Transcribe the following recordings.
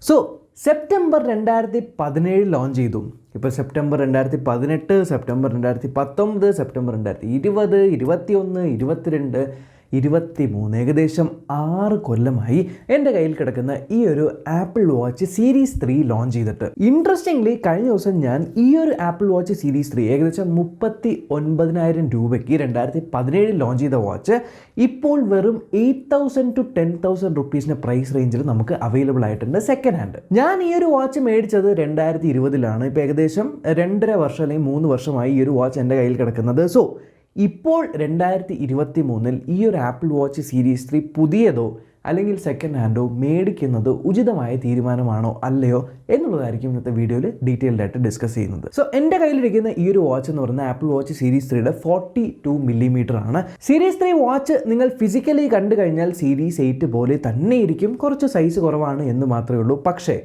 So September 2017 launch ചെയ്തു. ഇപ്പോൾ September 2018, September 2019, September 2020, 2021, 2022, 2023 ഏകദേശം 6 കൊല്ലമായി എൻ്റെ കയ്യിൽ കിടക്കുന്ന ഈ ഒരു ആപ്പിൾ വാച്ച് സീരീസ് 3 ലോഞ്ച് ചെയ്തിട്ട്. ഇൻട്രസ്റ്റിംഗ്ലി കഴിഞ്ഞ ദിവസം ഞാൻ ഈ ഒരു ആപ്പിൾ വാച്ച് സീരീസ് 3 ഏകദേശം 39,000 രൂപയ്ക്ക് 2017 ലോഞ്ച് ചെയ്ത വാച്ച് ഇപ്പോൾ വെറും 8,000 to 10,000 റുപ്പീസിൻ്റെ പ്രൈസ് റേഞ്ചിൽ നമുക്ക് അവൈലബിൾ ആയിട്ടുണ്ട് സെക്കൻഡ് ഹാൻഡ്. ഞാൻ ഈ ഒരു വാച്ച് മേടിച്ചത് 2020-ലാണ്. ഇപ്പോൾ ഏകദേശം 2.5 വർഷം അല്ലെങ്കിൽ 3 വർഷമായി ഈ ഒരു വാച്ച് എൻ്റെ കയ്യിൽ കിടക്കുന്നത്. സോ ഇപ്പോൾ 2023 ഈ ഒരു ആപ്പിൾ വാച്ച് സീരീസ് 3 പുതിയതോ അല്ലെങ്കിൽ സെക്കൻഡ് ഹാൻഡോ മേടിക്കുന്നത് ഉചിതമായ തീരുമാനമാണോ അല്ലയോ എന്നുള്ളതായിരിക്കും ഇന്നത്തെ വീഡിയോയിൽ ഡീറ്റെയിൽഡ് ആയിട്ട് ഡിസ്കസ് ചെയ്യുന്നത്. സോ എൻ്റെ കയ്യിലിരിക്കുന്ന ഈ ഒരു വാച്ച് എന്ന് പറയുന്നത് ആപ്പിൾ വാച്ച് സീരീസ് 3യുടെ 42 മില്ലിമീറ്റർ ആണ്. സീരീസ് 3 വാച്ച് നിങ്ങൾ ഫിസിക്കലി കണ്ടു കഴിഞ്ഞാൽ സീരീസ് 8 പോലെ തന്നെ ഇരിക്കും, കുറച്ച് സൈസ് കുറവാണ് എന്ന് മാത്രമേ ഉള്ളൂ. പക്ഷേ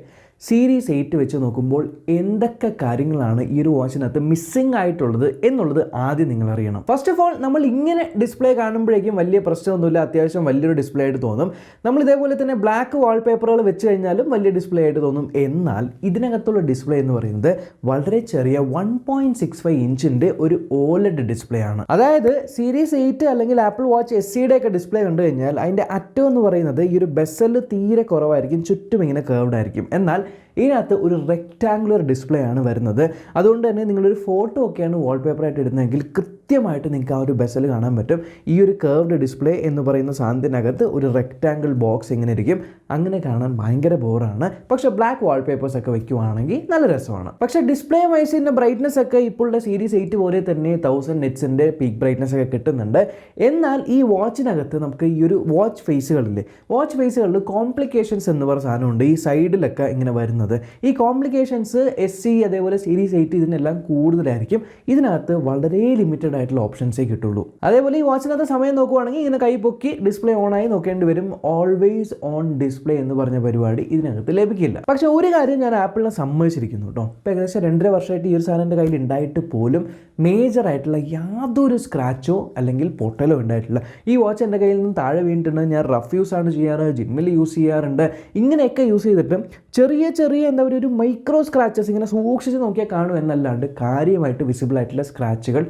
സീരീസ് 8 വെച്ച് നോക്കുമ്പോൾ എന്തൊക്കെ കാര്യങ്ങളാണ് ഈ ഒരു വാച്ചിനകത്ത് മിസ്സിംഗ് ആയിട്ടുള്ളത് എന്നുള്ളത് ആദ്യം നിങ്ങൾ അറിയണം. ഫസ്റ്റ് ഓഫ് ഓൾ, നമ്മൾ ഇങ്ങനെ ഡിസ്പ്ലേ കാണുമ്പോഴേക്കും വലിയ പ്രശ്നമൊന്നുമില്ല, അത്യാവശ്യം വലിയൊരു ഡിസ്പ്ലേ ആയിട്ട് തോന്നും. നമ്മൾ ഇതേപോലെ തന്നെ ബ്ലാക്ക് വാൾപേപ്പറുകൾ വെച്ച് കഴിഞ്ഞാലും വലിയ ഡിസ്പ്ലേ ആയിട്ട് തോന്നും. എന്നാൽ ഇതിനകത്തുള്ള ഡിസ്പ്ലേ എന്ന് പറയുന്നത് വളരെ ചെറിയ 1.65 ഇഞ്ചിൻ്റെ ഒരു OLED ഡിസ്പ്ലേ ആണ്. അതായത് സീരീസ് 8 അല്ലെങ്കിൽ ആപ്പിൾ വാച്ച് SEയുടെ ഒക്കെ ഡിസ്പ്ലേ കണ്ടു കഴിഞ്ഞാൽ അതിൻ്റെ അറ്റം എന്ന് പറയുന്നത് ഈ ഒരു ബെസൽ തീരെ കുറവായിരിക്കും, ചുറ്റും ഇങ്ങനെ കർവ്ഡ് ആയിരിക്കും. എന്നാൽ ഇതിനകത്ത് ഒരു റെക്റ്റാങ്കുലർ ഡിസ്പ്ലേ ആണ് വരുന്നത്. അതുകൊണ്ട് തന്നെ നിങ്ങളൊരു ഫോട്ടോ ഒക്കെയാണ് വാൾപേപ്പറായിട്ട് ഇടുന്നതെങ്കിൽ കൃത്യമായിട്ട് നിങ്ങൾക്ക് ആ ഒരു ബെസൽ കാണാൻ പറ്റും. ഈ ഒരു കർവ്ഡ് ഡിസ്പ്ലേ എന്ന് പറയുന്ന സാധനത്തിനകത്ത് ഒരു റെക്റ്റാങ്കിൾ ബോക്സ് എങ്ങനെ ഇരിക്കും, അങ്ങനെ കാണാൻ ഭയങ്കര ബോറാണ്. പക്ഷേ ബ്ലാക്ക് വാൾപേപ്പേഴ്സ് ഒക്കെ വെക്കുവാണെങ്കിൽ നല്ല രസമാണ്. പക്ഷേ ഡിസ്പ്ലേ വൈസിൻ്റെ ബ്രൈറ്റ്നസ് ഒക്കെ ഇപ്പോഴുള്ള സീരീസ് 8 പോലെ തന്നെ 1000 നിറ്റ്സിൻ്റെ പീക്ക് ബ്രൈറ്റ്നസ് ഒക്കെ കിട്ടുന്നുണ്ട്. എന്നാൽ ഈ വാച്ചിനകത്ത് നമുക്ക് ഈ ഒരു വാച്ച് ഫേസുകളിൽ കോംപ്ലിക്കേഷൻസ് എന്ന് പറയുന്ന സാധനമുണ്ട്. ഈ സൈഡിലൊക്കെ ഇങ്ങനെ വരുന്നത് ഈ കോംപ്ലിക്കേഷൻസ് SE അതേപോലെ സീരീസ് 8 ഇതിനെല്ലാം കൂടുതലായിരിക്കും. ഇതിനകത്ത് വളരെ ലിമിറ്റഡ് ആയിട്ടുള്ള ഓപ്ഷൻസേ കിട്ടുള്ളൂ. അതേപോലെ ഈ വാച്ചിനകത്ത് സമയം നോക്കുവാണെങ്കിൽ ഇങ്ങനെ കൈ പൊക്കി ഡിസ്പ്ലേ ഓൺ ആയി നോക്കേണ്ടി വരും. ഓൾവേസ് ഓൺ ഡിസ്പ്ലേ എന്ന് പറഞ്ഞ പരിപാടി ഇതിനകത്ത് ലഭിക്കില്ല. പക്ഷെ ഒരു കാര്യം ഞാൻ ആപ്പിളിനെ സമ്മതിച്ചിരിക്കുന്നു കേട്ടോ. ഇപ്പോൾ ഏകദേശം 2.5 വർഷമായിട്ട് ഈ ഒരു സാധനം എൻ്റെ കയ്യിൽ ഉണ്ടായിട്ട് പോലും മേജർ ആയിട്ടുള്ള യാതൊരു സ്ക്രാച്ചോ അല്ലെങ്കിൽ പൊട്ടലോ ഉണ്ടായിട്ടില്ല. ഈ വാച്ച് എൻ്റെ കയ്യിൽ നിന്ന് താഴെ വീണിട്ടുണ്ട്. ഞാൻ റഫ് യൂസ് ആണ് ചെയ്യാറ്, ജിമ്മിൽ യൂസ് ചെയ്യാറുണ്ട്. ഇങ്ങനെയൊക്കെ യൂസ് ചെയ്തിട്ട് ചെറിയ എന്താ പറയുക, ഒരു മൈക്രോ സ്ക്രാച്ചസ് ഇങ്ങനെ സൂക്ഷിച്ച് നോക്കിയാൽ കാണും എന്നല്ലാണ്ട് കാര്യമായിട്ട് വിസിബിൾ ആയിട്ടുള്ള സ്ക്രാച്ചുകൾ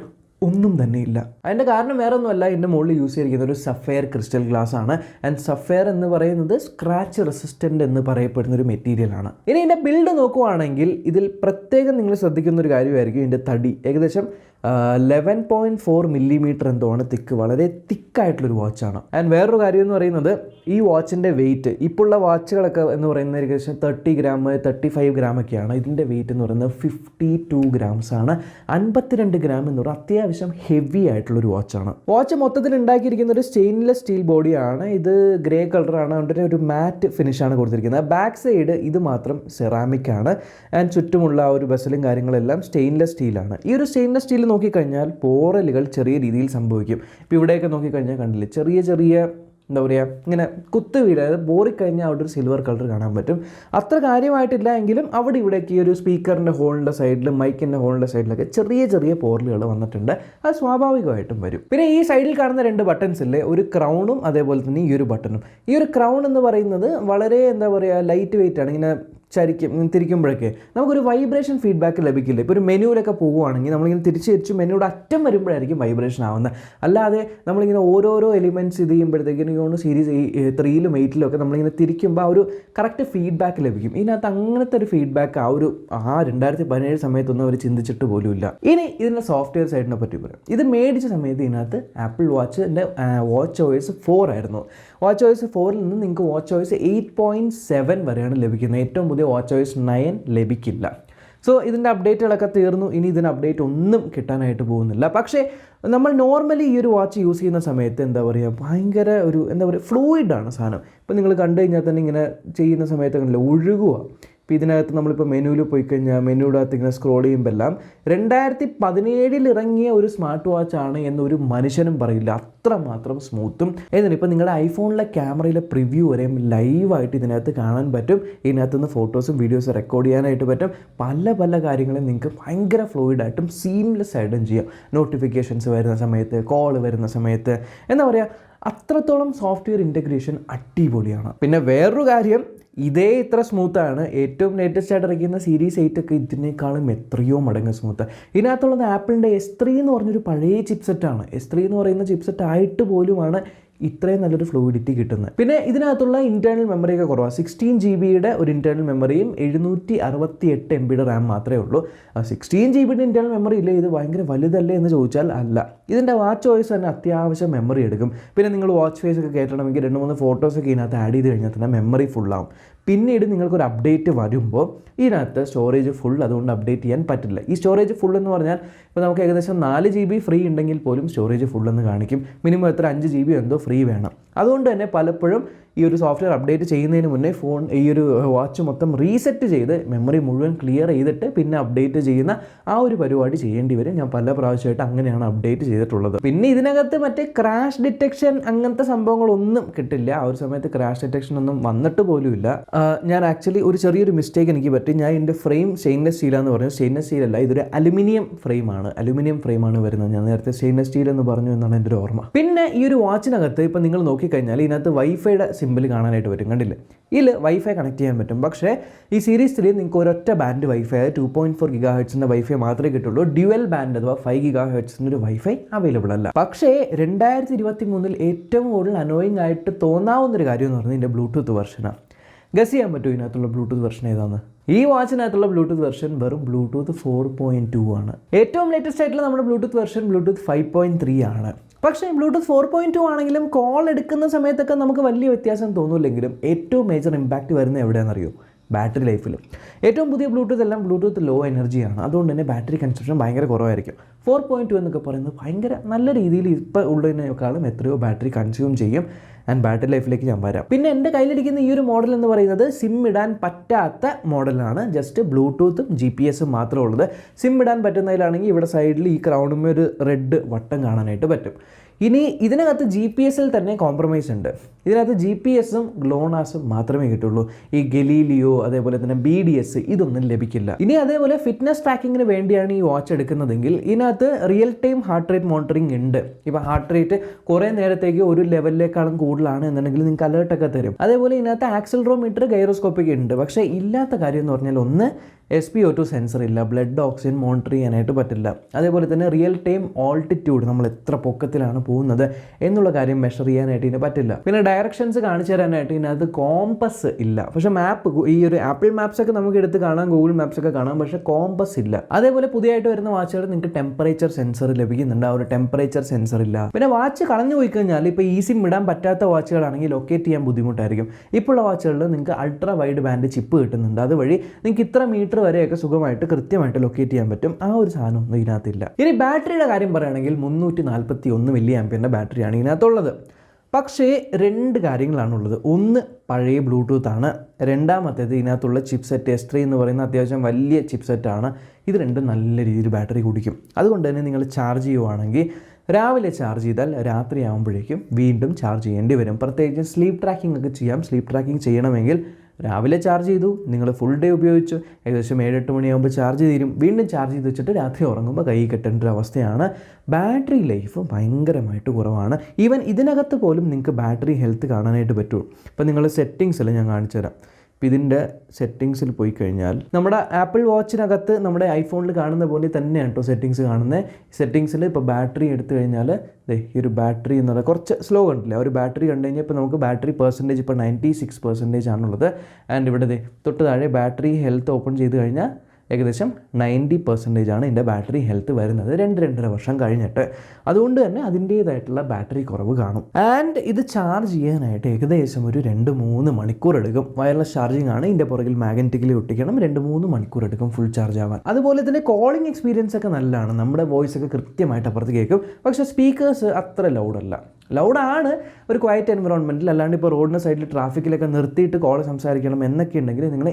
ഒന്നും തന്നെ ഇല്ല. അതിൻ്റെ കാരണം വേറെ ഒന്നുമല്ല, എൻ്റെ മുകളിൽ യൂസ് ചെയ്തിരിക്കുന്ന ഒരു സഫയർ ക്രിസ്റ്റൽ ഗ്ലാസ് ആണ്. ആൻഡ് സഫയർ എന്ന് പറയുന്നത് സ്ക്രാച്ച് റെസിസ്റ്റൻ്റ് എന്ന് പറയപ്പെടുന്ന ഒരു മെറ്റീരിയലാണ്. ഇനി ഇതിൻ്റെ ബിൽഡ് നോക്കുവാണെങ്കിൽ ഇതിൽ പ്രത്യേകം നിങ്ങൾ ശ്രദ്ധിക്കുന്ന ഒരു കാര്യമായിരിക്കും ഇതിൻ്റെ തടി. ഏകദേശം 11.4 മില്ലിമീറ്റർ എന്തോ ആണ് തിക്ക്, വളരെ തിക്കായിട്ടുള്ളൊരു വാച്ചാണ്. ആൻഡ് വേറൊരു കാര്യം എന്ന് പറയുന്നത് ഈ വാച്ചിൻ്റെ വെയിറ്റ്, ഇപ്പോൾ ഉള്ള വാച്ചുകളൊക്കെ എന്ന് പറയുന്നത് ഏകദേശം 30 ഗ്രാം 35 ഗ്രാം ഒക്കെയാണ്. ഇതിൻ്റെ വെയിറ്റ് എന്ന് പറയുന്നത് 52 ഗ്രാംസ് ആണ്. 52 ഗ്രാം എന്ന് പറയുന്നത് അത്യാവശ്യം ഹെവി ആയിട്ടുള്ളൊരു വാച്ചാണ്. വാച്ച് മൊത്തത്തിൽ ഉണ്ടാക്കിയിരിക്കുന്ന ഒരു സ്റ്റെയിൻലെസ് സ്റ്റീൽ ബോഡിയാണ്. ഇത് ഗ്രേ കളറാണ്, അതുകൊണ്ട് ഒരു മാറ്റ് ഫിനിഷാണ് കൊടുത്തിരിക്കുന്നത്. ബാക്ക് സൈഡ് ഇത് മാത്രം സെറാമിക് ആണ്. ആൻഡ് ചുറ്റുമുള്ള ആ ഒരു ബസലും കാര്യങ്ങളെല്ലാം സ്റ്റെയിൻലെസ് സ്റ്റീലാണ്. ഈ ഒരു സ്റ്റെയിൻലെസ് സ്റ്റീൽ നോക്കിക്കഴിഞ്ഞാൽ പോറലുകൾ ചെറിയ രീതിയിൽ സംഭവിക്കും. ഇപ്പോൾ ഇവിടെയൊക്കെ നോക്കിക്കഴിഞ്ഞാൽ കണ്ടില്ലേ, ചെറിയ എന്താ പറയുക, ഇങ്ങനെ കുത്ത് വീട്, അതായത് ബോറിക്കഴിഞ്ഞാൽ അവിടെ ഒരു സിൽവർ കളർ കാണാൻ പറ്റും. അത്ര കാര്യമായിട്ടില്ല എങ്കിലും അവിടെ ഇവിടേക്ക് ഈ ഒരു സ്പീക്കറിൻ്റെ ഹോളിൻ്റെ സൈഡിൽ, മൈക്കിൻ്റെ ഹോളിൻ്റെ സൈഡിലൊക്കെ ചെറിയ പോറലുകൾ വന്നിട്ടുണ്ട്. അത് സ്വാഭാവികമായിട്ടും വരും. പിന്നെ ഈ സൈഡിൽ കാണുന്ന 2 ബട്ടൺസ് ഇല്ലേ, ഒരു ക്രൗണും അതേപോലെ തന്നെ ഈ ഒരു ബട്ടണും. ഈ ഒരു ക്രൗൺ എന്ന് പറയുന്നത് വളരെ എന്താ പറയുക, ലൈറ്റ് വെയിറ്റ് ആണ്. ഇങ്ങനെ തിരിക്കുമ്പോഴൊക്കെ നമുക്കൊരു വൈബ്രേഷൻ ഫീഡ്ബാക്ക് ലഭിക്കില്ല. ഇപ്പോൾ ഒരു മെനുവിലൊക്കെ പോകുവാണെങ്കിൽ നമ്മളിങ്ങനെ തിരിച്ച് മെനുയുടെ അറ്റം വരുമ്പോഴായിരിക്കും വൈബ്രേഷൻ ആവുന്നത്. അല്ലാതെ നമ്മളിങ്ങനെ ഓരോരോ എലിമെൻറ്റ്സ് ഇത് ചെയ്യുമ്പോഴത്തേക്കിനും സീരീസ് 3-ലും 8-ലും ഒക്കെ നമ്മളിങ്ങനെ തിരിക്കുമ്പോൾ ആ ഒരു കറക്റ്റ് ഫീഡ്ബാക്ക് ലഭിക്കും. ഇതിനകത്ത് അങ്ങനത്തെ ഒരു ഫീഡ്ബാക്ക് ആ 2017 സമയത്തൊന്നും അവർ ചിന്തിച്ചിട്ട് പോലുമില്ല. ഇനി ഇതിൻ്റെ സോഫ്റ്റ്വെയർ സൈഡിനെ പറ്റി പറയാം. ഇത് മേടിച്ച സമയത്ത് ഇതിനകത്ത് ആപ്പിൾ വാച്ചിൻ്റെ വാച്ച് OS 4 ആയിരുന്നു. വാച്ച് OS 4-ൽ നിന്ന് നിങ്ങൾക്ക് വാച്ച് OS 8.7 വരെയാണ് ലഭിക്കുന്നത്. ഏറ്റവും പുതിയ വാച്ച് OS 9 ലഭിക്കില്ല. സോ ഇതിൻ്റെ അപ്ഡേറ്റുകളൊക്കെ തീർന്നു. ഇനി ഇതിന് അപ്ഡേറ്റ് ഒന്നും കിട്ടാനായിട്ട് പോകുന്നില്ല. പക്ഷേ നമ്മൾ നോർമലി ഈ ഒരു വാച്ച് യൂസ് ചെയ്യുന്ന സമയത്ത് എന്താ പറയുക, ഭയങ്കര ഒരു എന്താ പറയുക, ഫ്ലൂയിഡാണ് സാധനം. ഇപ്പോൾ നിങ്ങൾ കണ്ടു കഴിഞ്ഞാൽ തന്നെ ഇങ്ങനെ ചെയ്യുന്ന സമയത്ത് കണ്ടില്ല, ഒഴുകുക. ഇപ്പോൾ ഇതിനകത്ത് നമ്മളിപ്പോൾ മെനുവിൽ പോയി കഴിഞ്ഞാൽ മെനുയുടെ അകത്ത് ഇങ്ങനെ സ്ക്രോൾ ചെയ്യുമ്പോൾ എല്ലാം 2017 ഇറങ്ങിയ ഒരു സ്മാർട്ട് വാച്ചാണ് എന്നൊരു മനുഷ്യനും പറയില്ല, അത്രമാത്രം സ്മൂത്തും. എന്നിട്ട് ഇപ്പോൾ നിങ്ങളുടെ ഐഫോണിലെ ക്യാമറയിലെ പ്രിവ്യൂ വരെയും ലൈവായിട്ട് ഇതിനകത്ത് കാണാൻ പറ്റും. ഇതിനകത്തുനിന്ന് ഫോട്ടോസും വീഡിയോസും റെക്കോർഡ് ചെയ്യാനായിട്ട് പറ്റും. പല കാര്യങ്ങളും നിങ്ങൾക്ക് ഭയങ്കര ഫ്ലൂയിഡായിട്ടും സീംലെസ് ആയിട്ടും ചെയ്യാം. നോട്ടിഫിക്കേഷൻസ് വരുന്ന സമയത്ത്, കോൾ വരുന്ന സമയത്ത്, എന്താ പറയുക, അത്രത്തോളം സോഫ്റ്റ്വെയർ ഇൻ്റഗ്രേഷൻ അടിപൊളിയാണ്. പിന്നെ വേറൊരു കാര്യം, ഇതേ ഇത്ര സ്മൂത്താണ് ഏറ്റവും ലേറ്റസ്റ്റ് ആയിട്ട് ഇറങ്ങിയ സീരീസ് 8 ഒക്കെ ഇതിനേക്കാളും എത്രയോ മടങ്ങ് സ്മൂത്ത്. ഇതിനകത്തുള്ളത് ആപ്പിളിൻ്റെ S3 എന്ന് പറഞ്ഞൊരു പഴയ ചിപ്സെറ്റാണ്. S3 എന്ന് പറയുന്ന ചിപ്സെറ്റ് ആയിട്ട് പോലുമാണ് ഇത്രയും നല്ലൊരു ഫ്ലൂയിഡിറ്റി കിട്ടുന്നത്. പിന്നെ ഇതിനകത്തുള്ള ഇൻറ്റേർണൽ മെമ്മറിയൊക്കെ കുറവാണ്. 16 GB ഒരു ഇൻറ്റേർണൽ മെമ്മറിയും 768 MB റാം മാത്രമേ ഉള്ളൂ. 16 GB ഇൻറ്റേർണൽ മെമ്മറി ഇല്ലേ, ഇത് ഭയങ്കര വലുതല്ലേ എന്ന് ചോദിച്ചാൽ അല്ല. ഇതിൻ്റെ വാച്ച് ഓയിസ് തന്നെ അത്യാവശ്യം മെമ്മറി എടുക്കും. പിന്നെ നിങ്ങൾ വാച്ച് ഫേസ് ഒക്കെ കയറ്റണമെങ്കിൽ 2-3 ഫോട്ടോസൊക്കെ ഇതിനകത്ത് ആഡ് ചെയ്ത് കഴിഞ്ഞാൽ തന്നെ മെമ്മറി ഫുള്ളാവും. പിന്നീട് നിങ്ങൾക്കൊരു അപ്ഡേറ്റ് വരുമ്പോൾ ഇതിനകത്ത് സ്റ്റോറേജ് ഫുൾ അതുകൊണ്ട് അപ്ഡേറ്റ് ചെയ്യാൻ പറ്റില്ല. ഈ സ്റ്റോറേജ് ഫുൾ എന്ന് പറഞ്ഞാൽ ഇപ്പോൾ നമുക്ക് ഏകദേശം 4 GB ഫ്രീ ഉണ്ടെങ്കിൽ പോലും സ്റ്റോറേജ് ഫുൾ എന്ന് കാണിക്കും. മിനിമം എത്ര 5 GB എന്തോ ഫ്രീ വേണം. അതുകൊണ്ട് തന്നെ പലപ്പോഴും ഈ ഒരു സോഫ്റ്റ്വെയർ അപ്ഡേറ്റ് ചെയ്യുന്നതിന് മുന്നേ ഈ ഒരു വാച്ച് മൊത്തം റീസെറ്റ് ചെയ്ത് മെമ്മറി മുഴുവൻ ക്ലിയർ ചെയ്തിട്ട് പിന്നെ അപ്ഡേറ്റ് ചെയ്യുന്ന ആ ഒരു പരിപാടി ചെയ്യേണ്ടി വരും. ഞാൻ പല പ്രാവശ്യമായിട്ട് അങ്ങനെയാണ് അപ്ഡേറ്റ് ചെയ്തിട്ടുള്ളത്. പിന്നെ ഇതിനകത്ത് മറ്റേ ക്രാഷ് ഡിറ്റക്ഷൻ അങ്ങനത്തെ സംഭവങ്ങളൊന്നും കിട്ടില്ല. ആ ഒരു സമയത്ത് ക്രാഷ് ഡിറ്റക്ഷൻ ഒന്നും വന്നിട്ട് പോലുമില്ല. ഞാൻ ആക്ച്വലി ഒരു ചെറിയൊരു മിസ്റ്റേക്ക് എനിക്ക് പറ്റി. ഞാൻ എൻ്റെ ഫ്രെയിം സ്റ്റെയിൻലെസ് സ്റ്റീലാന്ന് പറഞ്ഞു. സ്റ്റെയിൻലെസ് സ്റ്റീലല്ല, ഇതൊരു അലുമിനിയം ഫ്രെയിമാണ് വരുന്നത്. ഞാൻ നേരത്തെ സ്റ്റെയിൻലെസ് സ്റ്റീൽ എന്ന് പറഞ്ഞു എന്നാണ് എൻ്റെ ഒരു ഓർമ്മ. പിന്നെ ഈ ഒരു വാച്ചിനകത്ത് ഇപ്പം നിങ്ങൾ നോക്കിക്കഴിഞ്ഞാൽ ഇതിനകത്ത് വൈഫൈയുടെ സിമ്പിൾ കാണാനായിട്ട് പറ്റും. കണ്ടില്ലേ, ഇതിൽ വൈഫൈ കണക്ട് ചെയ്യാൻ പറ്റും. പക്ഷേ ഈ സീരീസ് 3 നിങ്ങൾക്ക് ഒരൊറ്റ ബാൻഡ് വൈഫൈ, അതായത് 2.4 GHz വൈഫൈ മാത്രമേ കിട്ടുള്ളൂ. ഡ്യുവൽ ബാൻഡ് അഥവാ 5 GHz ഒരു വൈഫൈ അവൈലബിൾ അല്ല. പക്ഷേ 2023 ഏറ്റവും കൂടുതൽ അനോയിങ് ആയിട്ട് തോന്നാവുന്നൊരു കാര്യം എന്ന് പറഞ്ഞാൽ ഇതിൻ്റെ ബ്ലൂടൂത്ത് വെർഷനാണ്. ഗസ് ചെയ്യാൻ പറ്റുമോ ഇതിനകത്തുള്ള ബ്ലൂടൂത്ത് വെർഷൻ ഏതാണ്? ഈ വാച്ചിനകത്തുള്ള ബ്ലൂടൂത്ത് വെർഷൻ വെറും ബ്ലൂടൂത്ത് 4.2 ആണ്. ഏറ്റവും ലേറ്റസ്റ്റ് ആയിട്ടുള്ള നമ്മുടെ ബ്ലൂടൂത്ത് വെർഷൻ ബ്ലൂടൂത്ത് 5.3 ആണ്. പക്ഷേ ബ്ലൂടൂത്ത് 4.2 ആണെങ്കിലും കോൾ എടുക്കുന്ന സമയത്തൊക്കെ നമുക്ക് വലിയ വ്യത്യാസം തോന്നില്ലെങ്കിലും ഏറ്റവും മേജർ ഇമ്പാക്റ്റ് വരുന്നത് എവിടെയാണെന്നറിയോ? ബാറ്ററി ലൈഫിൽ. ഏറ്റവും പുതിയ ബ്ലൂടൂത്ത് എല്ലാം ബ്ലൂടൂത്ത് ലോ എനർജിയാണ്. അതുകൊണ്ട് തന്നെ ബാറ്ററി കൺസപ്ഷൻ ഭയങ്കര കുറവായിരിക്കും. 4.2 എന്നൊക്കെ പറയുന്നത് ഭയങ്കര നല്ല രീതിയിൽ ഇപ്പോൾ ഉള്ളതിനേക്കാളും എത്രയോ ബാറ്ററി കൺസ്യൂം ചെയ്യും. ആൻഡ് ബാറ്ററി ലൈഫിലേക്ക് ഞാൻ വരാം. പിന്നെ എൻ്റെ കയ്യിലിരിക്കുന്ന ഈ ഒരു മോഡൽ എന്ന് പറയുന്നത് സിം ഇടാൻ പറ്റാത്ത മോഡലാണ്. ജസ്റ്റ് ബ്ലൂടൂത്തും GPS മാത്രമേ ഉള്ളത്. സിം ഇടാൻ പറ്റുന്നതിലാണെങ്കിൽ ഇവിടെ സൈഡിൽ ഈ ക്രൗണുമേ ഒരു റെഡ് വട്ടം കാണാനായിട്ട് പറ്റും. ഇനി ഇതിനകത്ത് GPS തന്നെ കോംപ്രമൈസ് ഉണ്ട്. ഇതിനകത്ത് GPS-ഉം ഗ്ലോണാസും മാത്രമേ കിട്ടുള്ളൂ. ഈ ഗലീലിയോ അതേപോലെ തന്നെ BDS ഇതൊന്നും ലഭിക്കില്ല. ഇനി അതേപോലെ ഫിറ്റ്നസ് ട്രാക്കിങ്ങിന് വേണ്ടിയാണ് ഈ വാച്ച് എടുക്കുന്നതെങ്കിൽ ഇതിനകത്ത് real time heart rate monitoring ഉണ്ട്. ഇപ്പോൾ ഹാർട്ട് റേറ്റ് കുറേ നേരത്തേക്ക് ഒരു ലെവലിലേക്കാളും കൂടുതലാണ് എന്നുണ്ടെങ്കിൽ നിങ്ങൾക്ക് അലേർട്ടൊക്കെ തരും. അതേപോലെ ഇതിനകത്ത് ആക്സിലറോമീറ്റർ ഗൈറോസ്കോപ്പിക് ഉണ്ട്. പക്ഷേ ഇല്ലാത്ത കാര്യം എന്ന് പറഞ്ഞാൽ ഒന്ന് SpO2 സെൻസർ ഇല്ല, ബ്ലഡ് ഓക്സിജൻ മോണിറ്റർ ചെയ്യാനായിട്ട് പറ്റില്ല. അതേപോലെ തന്നെ റിയൽ ടൈം ഓൾട്ടിറ്റ്യൂഡ് നമ്മൾ എത്ര പൊക്കത്തിലാണ് പോകുന്നത് എന്നുള്ള കാര്യം മെഷർ ചെയ്യാനായിട്ട് ഇതിന് പറ്റില്ല. പിന്നെ ഡയറക്ഷൻസ് കാണിച്ചു തരാനായിട്ട് ഇതിനകത്ത് കോമ്പസ് ഇല്ല. പക്ഷേ മാപ്പ് ഈ ഒരു ആപ്പിൾ മാപ്സ് ഒക്കെ നമുക്ക് എടുത്ത് കാണാം, ഗൂഗിൾ മാപ്സ് ഒക്കെ കാണാം, പക്ഷേ കോമ്പസ് ഇല്ല. അതേപോലെ പുതിയതായിട്ട് വരുന്ന വാച്ചുകൾ നിങ്ങൾക്ക് ടെമ്പറേച്ചർ സെൻസർ ലഭിക്കുന്നുണ്ട്, ആ ഒരു ടെമ്പറേച്ചർ സെൻസർ ഇല്ല. പിന്നെ വാച്ച് കളഞ്ഞു പോയി കഴിഞ്ഞാൽ ഇപ്പോൾ ഈസി ഇടാൻ പറ്റാത്ത വാച്ചുകളാണെങ്കിൽ ലൊക്കേറ്റ് ചെയ്യാൻ ബുദ്ധിമുട്ടായിരിക്കും. ഇപ്പോൾ ഉള്ള വാച്ചുകളിൽ നിങ്ങൾക്ക് അൾട്രാ വൈഡ് ബാൻഡ് ചിപ്പ് കിട്ടുന്നുണ്ട്. അതുവഴി നിങ്ങൾക്ക് ഇത്ര മീറ്റർ വരെയൊക്കെ സുഖമായിട്ട് കൃത്യമായിട്ട് ലൊക്കേറ്റ് ചെയ്യാൻ പറ്റും. ആ ഒരു സാധനം ഒന്നും ഇതിനകത്തില്ല. ഇനി ബാറ്ററിയുടെ കാര്യം പറയുകയാണെങ്കിൽ 341 mAh ബാറ്ററിയാണ് ഇതിനകത്തുള്ളത്. പക്ഷേ 2 കാര്യങ്ങളാണുള്ളത്. ഒന്ന് പഴയ ബ്ലൂടൂത്താണ്. രണ്ടാമത്തേത് ഇതിനകത്തുള്ള ചിപ്സെറ്റ് S3 എന്ന് പറയുന്ന അത്യാവശ്യം വലിയ ചിപ്സെറ്റാണ്. ഇത് രണ്ടും നല്ല രീതിയിൽ ബാറ്ററി കുടിക്കും. അതുകൊണ്ട് തന്നെ നിങ്ങൾ ചാർജ് ചെയ്യുവാണെങ്കിൽ രാവിലെ ചാർജ് ചെയ്താൽ രാത്രി ആകുമ്പോഴേക്കും വീണ്ടും ചാർജ് ചെയ്യേണ്ടി വരും. പ്രത്യേകിച്ച് സ്ലീപ്പ് ട്രാക്കിംഗ് ഒക്കെ ചെയ്യാം. സ്ലീപ്പ് ട്രാക്കിംഗ് ചെയ്യണമെങ്കിൽ രാവിലെ ചാർജ് ചെയ്തു, നിങ്ങൾ ഫുൾ ഡേ ഉപയോഗിച്ചു, ഏകദേശം 7-8 മണിയാകുമ്പോൾ ചാർജ് തീരും, വീണ്ടും ചാർജ് ചെയ്ത് വെച്ചിട്ട് രാത്രി ഉറങ്ങുമ്പോൾ കൈ കെട്ടേണ്ട ഒരു അവസ്ഥയാണ്. ബാറ്ററി ലൈഫ് ഭയങ്കരമായിട്ട് കുറവാണ്. ഈവൻ ഇതിനകത്ത് പോലും നിങ്ങൾക്ക് ബാറ്ററി ഹെൽത്ത് കാണാനായിട്ട് പറ്റുള്ളൂ. ഇപ്പോൾ നിങ്ങൾ സെറ്റിങ്സിൽ ഞാൻ കാണിച്ചു തരാം. അപ്പോൾ ഇതിൻ്റെ സെറ്റിങ്സിൽ പോയി കഴിഞ്ഞാൽ നമ്മുടെ ആപ്പിൾ വാച്ചിനകത്ത് നമ്മുടെ ഐഫോണിൽ കാണുന്ന പോലെ തന്നെയാണ് കേട്ടോ സെറ്റിങ്സ് കാണുന്നത്. സെറ്റിങ്സിൽ ഇപ്പോൾ ബാറ്ററി എടുത്തു കഴിഞ്ഞാൽ ഈ ഒരു ബാറ്ററി എന്ന് പറയുന്നത് കുറച്ച് സ്ലോ കണ്ടില്ല. ഒരു ബാറ്ററി കണ്ടു കഴിഞ്ഞാൽ ഇപ്പോൾ നമുക്ക് ബാറ്ററി പെർസെൻറ്റേജ് ഇപ്പോൾ 96% ആണുള്ളത്. ആൻഡ് ഇവിടെ തൊട്ട് താഴെ ബാറ്ററി ഹെൽത്ത് ഓപ്പൺ ചെയ്ത് കഴിഞ്ഞാൽ ഏകദേശം 90% ആണ് ഇതിൻ്റെ ബാറ്ററി ഹെൽത്ത് വരുന്നത് 2-2.5 വർഷം കഴിഞ്ഞിട്ട്. അതുകൊണ്ട് തന്നെ അതിൻ്റേതായിട്ടുള്ള ബാറ്ററി കുറവ് കാണും. ആൻഡ് ഇത് ചാർജ് ചെയ്യാനായിട്ട് ഏകദേശം ഒരു 2-3 മണിക്കൂർ എടുക്കും. വയർലെസ് ചാർജിങ് ആണ്. ഇതിൻ്റെ പുറകിൽ മാഗ്നറ്റിക്കലി ഒട്ടിക്കണം. 2-3 മണിക്കൂർ എടുക്കും ഫുൾ ചാർജ് ആവാൻ. അതുപോലെ തന്നെ കോളിംഗ് എക്സ്പീരിയൻസ് ഒക്കെ നല്ലതാണ്. നമ്മുടെ വോയിസ് ഒക്കെ കൃത്യമായിട്ട് അപ്പുറത്ത് കേൾക്കും. പക്ഷേ സ്പീക്കേഴ്സ് അത്ര ലൗഡല്ല. ലൗഡാണ് ഒരു ക്വയറ്റ് എൻവറോൺമെൻറ്റിൽ. അല്ലാണ്ട് ഇപ്പോൾ റോഡിൻ്റെ സൈഡിൽ ട്രാഫിക്കിലൊക്കെ നിർത്തിയിട്ട് കോൾ സംസാരിക്കണം എന്നൊക്കെ ഉണ്ടെങ്കിൽ നിങ്ങൾ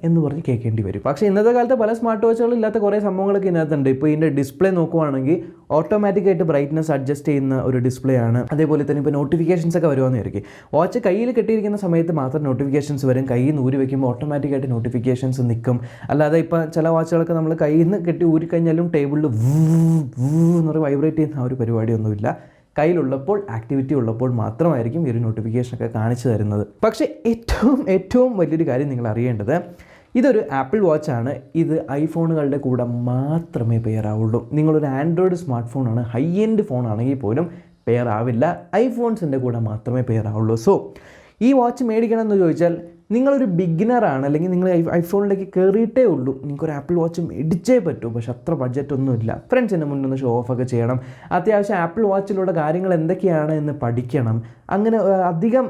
എന്ന് പറഞ്ഞ് കേൾക്കേണ്ടി വരും. പക്ഷേ ഇന്നത്തെ കാലത്ത് പല സ്മാർട്ട് വാച്ചുകളും ഇല്ലാത്ത കുറേ സംഭവങ്ങളൊക്കെ ഇതിനകത്തുണ്ട്. ഇപ്പോൾ ഇതിൻ്റെ ഡിസ്പ്ലേ നോക്കുവാണെങ്കിൽ ഓട്ടോമാറ്റിക്കായിട്ട് ബ്രൈറ്റ്നസ് അഡ്ജസ്റ്റ് ചെയ്യുന്ന ഒരു ഡിസ്പ്ലേ ആണ്. അതേപോലെ തന്നെ ഇപ്പോൾ നോട്ടിഫിക്കേഷൻസ് ഒക്കെ വരുവാന്നായിരിക്കും. വാച്ച് കയ്യിൽ കെട്ടിയിരിക്കുന്ന സമയത്ത് മാത്രം നോട്ടിഫിക്കേഷൻസ് വരും. കയ്യിൽ നിന്ന് ഊരി വയ്ക്കുമ്പോൾ ഓട്ടോമാറ്റിക്കായിട്ട് നോട്ടിഫിക്കേഷൻസ് നിൽക്കും. അല്ലാതെ ഇപ്പോൾ ചില വാച്ചുകളൊക്കെ നമ്മൾ കയ്യിൽ നിന്ന് കെട്ടി ഊരിക്കഴിഞ്ഞാലും ടേബിളിൽ വൂ എന്ന് പറഞ്ഞ് വൈബ്രേറ്റ് ചെയ്യുന്ന ആ ഒരു പരിപാടിയൊന്നുമില്ല. കയ്യിലുള്ളപ്പോൾ ആക്ടിവിറ്റി ഉള്ളപ്പോൾ മാത്രമായിരിക്കും ഈ ഒരു നോട്ടിഫിക്കേഷനൊക്കെ കാണിച്ചു തരുന്നത്. പക്ഷേ ഏറ്റവും വലിയൊരു കാര്യം നിങ്ങൾ അറിയേണ്ടത്, ഇതൊരു ആപ്പിൾ വാച്ചാണ്. ഇത് ഐഫോണുകളുടെ കൂടെ മാത്രമേ പെയർ ആവുള്ളൂ. നിങ്ങളൊരു ആൻഡ്രോയിഡ് സ്മാർട്ട് ഫോണാണ്, ഹൈ എൻഡ് ഫോണാണെങ്കിൽ പോലും പെയർ ആവില്ല. ഐഫോൺസിൻ്റെ കൂടെ മാത്രമേ പെയർ ആവുള്ളൂ. സോ ഈ വാച്ച് മേടിക്കണം എന്ന് ചോദിച്ചാൽ നിങ്ങളൊരു ബിഗിനറാണ്, അല്ലെങ്കിൽ നിങ്ങൾ ഐഫോണിലേക്ക് കയറിയിട്ടേ ഉള്ളൂ, നിങ്ങൾക്കൊരു ആപ്പിൾ വാച്ച് മേടിച്ചേ പറ്റൂ. പക്ഷെ അത്ര ബഡ്ജറ്റൊന്നുമില്ല. ഫ്രണ്ട്സിൻ്റെ മുന്നിൽ ഒന്ന് ഷോ ഓഫൊക്കെ ചെയ്യണം, അത്യാവശ്യം ആപ്പിൾ വാച്ചിലുള്ള കാര്യങ്ങൾ എന്തൊക്കെയാണ് എന്ന് പഠിക്കണം. അങ്ങനെ അധികം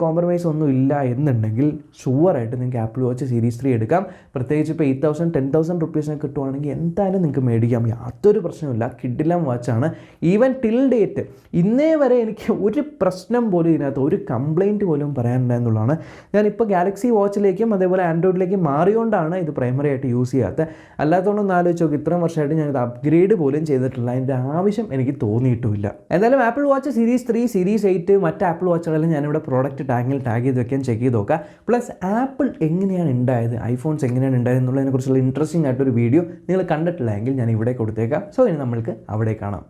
കോംപ്രമൈസ് ഒന്നും ഇല്ല എന്നുണ്ടെങ്കിൽ ഷുവറായിട്ട് നിങ്ങൾക്ക് ആപ്പിൾ വാച്ച് സീരീസ് 3 എടുക്കാം. പ്രത്യേകിച്ച് ഇപ്പോൾ 8,000 10,000 റുപ്പീസിനൊക്കെ കിട്ടുവാണെങ്കിൽ എന്തായാലും നിങ്ങൾക്ക് മേടിക്കാം, യാതൊരു പ്രശ്നമില്ല. കിഡിലം വാച്ചാണ്. ഈവൻ ടിൽ ഡേറ്റ് ഇന്നേ വരെ എനിക്ക് ഒരു പ്രശ്നം പോലും ഇതിനകത്ത്, ഒരു കംപ്ലയിൻറ്റ് പോലും പറയാനുണ്ടായെന്നുള്ളതാണ്. ഞാനിപ്പോൾ ഗാലക്സി വാച്ചിലേക്കും അതേപോലെ ആൻഡ്രോയിഡിലേക്കും മാറിയോണ്ടാണ് ഇത് പ്രൈമറി ആയിട്ട് യൂസ് ചെയ്യാത്തത്. അല്ലാത്തതുകൊണ്ടൊന്ന് ആലോചിച്ച് നോക്കി, ഇത്രയും വർഷമായിട്ട് ഞാനിത് അപ്ഗ്രേഡ് പോലും ചെയ്തിട്ടില്ല. അതിൻ്റെ ആവശ്യം എനിക്ക് തോന്നിയിട്ടുമില്ല. എന്തായാലും ആപ്പിൾ വാച്ച് സീരീസ് 3 സീരീസ് 8 മറ്റ് ആപ്പിൾ വാച്ചുകളെല്ലാം ഞാനിവിടെ പ്രോഡക്റ്റ് ടാഗിൽ ടാഗ് ചെയ്ത് വെക്കാൻ ചെക്ക് ചെയ്ത് നോക്കാം. പ്ലസ് ആപ്പിൾ എങ്ങനെയാണ് ഉണ്ടായത്, ഐഫോൺസ് എങ്ങനെയാണ് ഉണ്ടായത് എന്നുള്ളതിനെക്കുറിച്ചുള്ള ഇൻട്രസ്റ്റിംഗ് ആയിട്ടൊരു വീഡിയോ നിങ്ങൾ കണ്ടിട്ടില്ല എങ്കിൽ ഞാൻ ഇവിടെ കൊടുത്തേക്കാം. സോ ഇനി നമ്മൾക്ക് അവിടെ കാണാം.